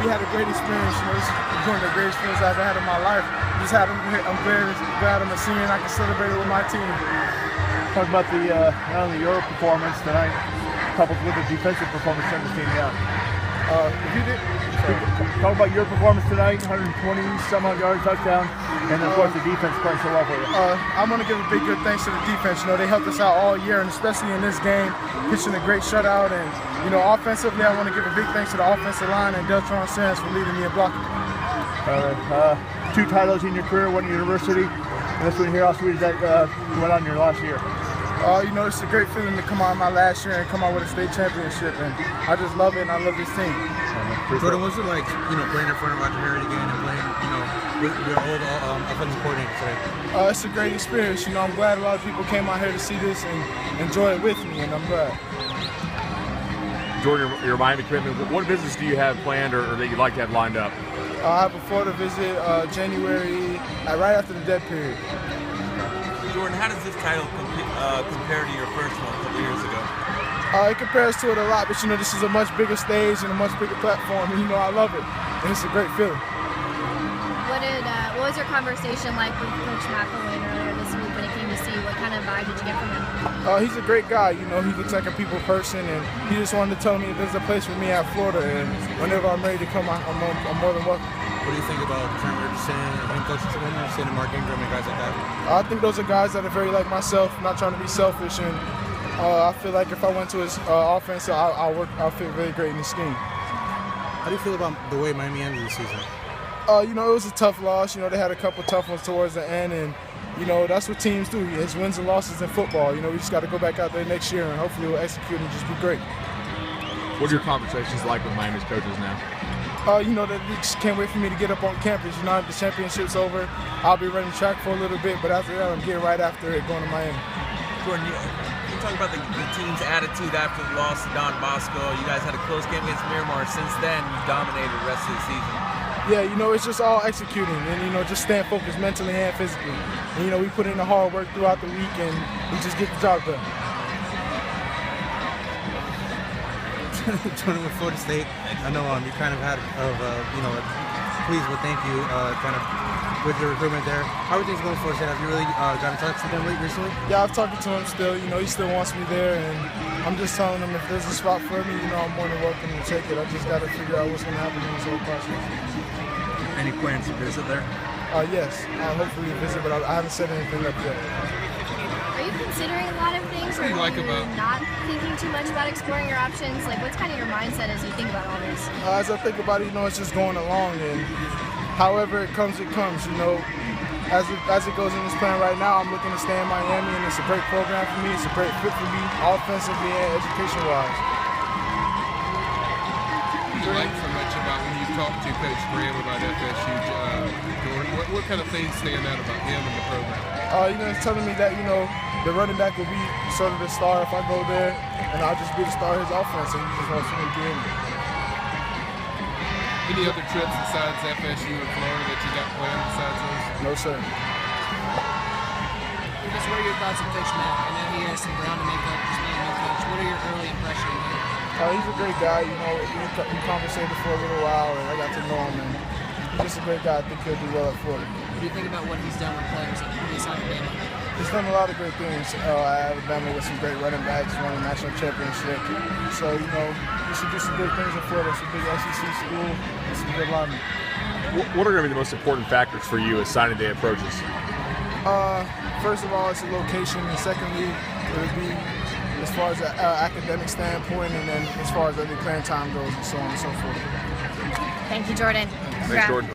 We had a great experience. This is one of the greatest experiences I've had in my life. I'm very glad I'm a senior and I can celebrate it with my team. Talk about not only your performance tonight, coupled with the defensive performance from the team. Talk about your performance tonight, 120 some odd yards, touchdown, and of course the defense playing so well for you. I'm going to give a big good thanks to the defense. They helped us out all year, and especially in this game, pitching a great shutout. And offensively, I want to give a big thanks to the offensive line and Deltron Sands for leading me in blocking. 2 titles in your career, one at university, and this one here. How sweet is that went on your last year? It's a great feeling to come out of my last year and come out with a state championship, and I just love it, and I love this team. Jordan, what's it like, playing in front of Roger Harry again and playing, with your old offensive coordinator today? It's a great experience. I'm glad a lot of people came out here to see this and enjoy it with me, and I'm glad. Jordan, your Miami commitment, what visits do you have planned or that you'd like to have lined up? I have a Florida visit January, right after the dead period. Jordan, how does this title compare to your first one a couple years ago? It compares to it a lot, but this is a much bigger stage and a much bigger platform, and I love it, and it's a great feeling. What was your conversation like with Coach McElwain earlier this week when it came to see? What kind of vibe did you get from him? He's a great guy. He looks like a people person, and he just wanted to tell me if there's a place for me at Florida, and whenever I'm ready to come, I'm more than welcome. What do you think about Trent Richardson and Coach Richardson and Mark Ingram and guys like that? I think those are guys that are very like myself, not trying to be selfish, and I feel like if I went to his offense, I'll feel very great in the scheme. How do you feel about the way Miami ended the season? It was a tough loss. They had a couple tough ones towards the end, and that's what teams do. It's wins and losses in football. We just got to go back out there next year, and hopefully we'll execute and just be great. What are your conversations like with Miami's coaches now? They just can't wait for me to get up on campus. The championship's over. I'll be running track for a little bit, but after that, I'm getting right after it, going to Miami. Jordan, you talk about the team's attitude after the loss to Don Bosco. You guys had a close game against Miramar. Since then, you dominated the rest of the season. Yeah, it's just all executing and, just staying focused mentally and physically. And, we put in the hard work throughout the week and we just get the job done. Jordan, with Florida State, I know you kind of had please with thank you kind of with your recruitment there. How are things going for Florida State? Have you really got in touch with them recently? Yeah, I've talked to him still. He still wants me there, and I'm just telling him if there's a spot for me, I'm more than welcome to take it. I just got to figure out what's going to happen in this whole process. Any plans to visit there? Yes, I'll hopefully visit, but I haven't set anything up yet. Are you considering a lot of things, or are you not thinking too much about exploring your options? What's kind of your mindset as you think about all this? As I think about it, it's just going along, and however it comes, it comes. As it goes in this plan right now, I'm looking to stay in Miami, and it's a great program for me. It's a great fit for me, offensively and education-wise. What do you like so much about when you talk to Coach Graham about FSU, Jordan? What kind of things stand out about him and the program? He's telling me that, the running back will be sort of the star if I go there, and I'll just be the star of his offense, and he just wants me to be in it. Any other trips besides FSU and Florida that you got planned besides those? No, sir. What are your thoughts on Coach Matt? I know he has some ground to make up just being a new coach. What are your early impressions of him? He's a great guy. We conversated for a little while, and I got to know him, and he's just a great guy. I think he'll do well at Florida. What do you think about what he's done with players like Chris Alabama? He's done a lot of great things at Alabama with some great running backs, won a national championship. So, you should do some good things in Florida. It's a big SEC school. It's a good lineman. What are going to be the most important factors for you as signing day approaches? First of all, it's the location, and secondly, it would be as far as an academic standpoint, and then as far as the playing time goes, and so on and so forth. Thank you, Jordan. Thanks, Jordan.